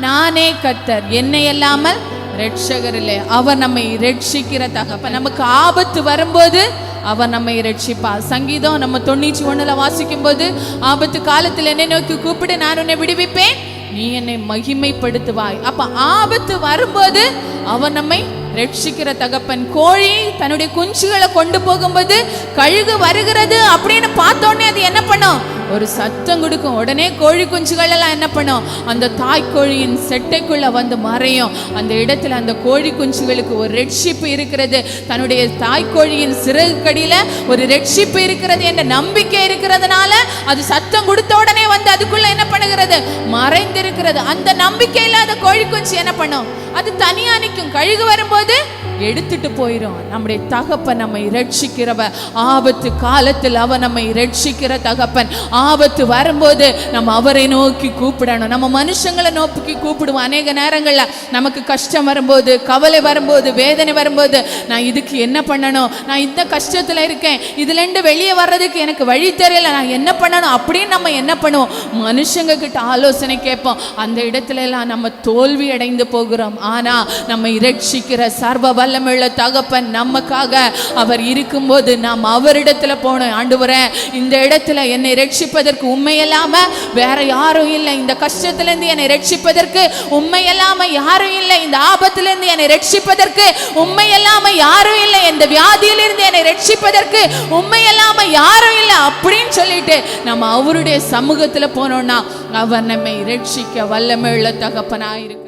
நானே கர்த்தர், என்னை அல்லாமல் ரட்சகர் இல்லை. அவர் நம்மை ரட்சிக்கிற தகப்பன். நமக்கு ஆபத்து வரும்போது அவர் நம்மை ரட்சிப்பார். சங்கீதம் நம்ம 91 வாசிக்கும் போது, ஆபத்து காலத்தில் என்னை நோக்கி கூப்பிடு, நான் உன்னை விடுவிப்பேன், நீ என்னை மகிமைப்படுத்துவாய். அப்ப ஆபத்து வரும்போது அவர் நம்மை ரட்சிக்கிற தகப்பன். கோழி தன்னுடைய குஞ்சுகளை கொண்டு போகும்போது கழுகு வருகிறது அப்படின்னு பார்த்தோன்னே அது என்ன பண்ணும்? ஒரு சத்தம் கொடுக்கும். உடனே கோழி குஞ்சுகள் எல்லாம் என்ன பண்ணும்? அந்த தாய்க்கோழியின் செட்டைக்குள்ள வந்து மறையும். அந்த இடத்துல அந்த கோழி குஞ்சுகளுக்கு ஒரு ரட்சிப்பு இருக்கிறது, தன்னுடைய தாய்க்கோழியின் சிறகுக்கடியில ஒரு ரட்சிப்பு இருக்கிறது என்ற நம்பிக்கை இருக்கிறதுனால அது சத்தம் கொடுத்த உடனே வந்து அதுக்குள்ள என்ன பண்ணுகிறது? மறைந்திருக்கிறது. அந்த நம்பிக்கை இல்லாத கோழி குஞ்சு என்ன பண்ணும்? அது தனியா நிற்கும். கழுகு வரும்போது எடுத்துட்டு போயிடும். நம்முடைய தகப்பன் நம்மை ரட்சிக்கிறவர். ஆபத்து காலத்தில் அவர் நம்மை ரட்சிக்கிற தகப்பன். ஆபத்து வரும்போது நம்ம அவரை நோக்கி கூப்பிடணும். நம்ம மனுஷங்களை நோக்கி கூப்பிடுவோம். அநேக நேரங்கள்ல நமக்கு கஷ்டம் வரும்போது, கவலை வரும்போது, வேதனை வரும்போது, நான் இதுக்கு என்ன பண்ணணும், நான் இந்த கஷ்டத்துல இருக்கேன், இதுல இருந்து வெளியே வர்றதுக்கு எனக்கு வழி தெரியல, நான் என்ன பண்ணணும் அப்படின்னு நம்ம என்ன பண்ணுவோம்? மனுஷங்க கிட்ட ஆலோசனை கேட்போம். அந்த இடத்துல எல்லாம் நம்ம தோல்வி அடைந்து போகிறோம். ஆனா நம்மை ரட்சிக்கிற சர்வ வல்லமையுள்ள தகப்பன் நமக்காக அவர் இருக்கும்போது நாம் அவரிடத்துல போனோம். ஆண்டவரே, இந்த இடத்துல என்னை ரட்சிப்பதற்கு உண்மையில்லாம வேற யாரும் இல்லை, இந்த கஷ்டத்திலிருந்து என்னை ரட்சிப்பதற்கு உண்மையில்லாம யாரும் இல்லை, இந்த ஆபத்திலிருந்து என்னை ரட்சிப்பதற்கு உண்மையில்லாம யாரும் இல்லை, இந்த வியாதியிலிருந்து என்னை ரட்சிப்பதற்கு உண்மையில்லாம யாரும் இல்லை அப்படின்னு சொல்லிட்டு நம்ம அவருடைய சமூகத்துல போனோம்னா அவர் நம்மை ரட்சிக்க வல்லமையுள்ள தகப்பனாயிருக்கு.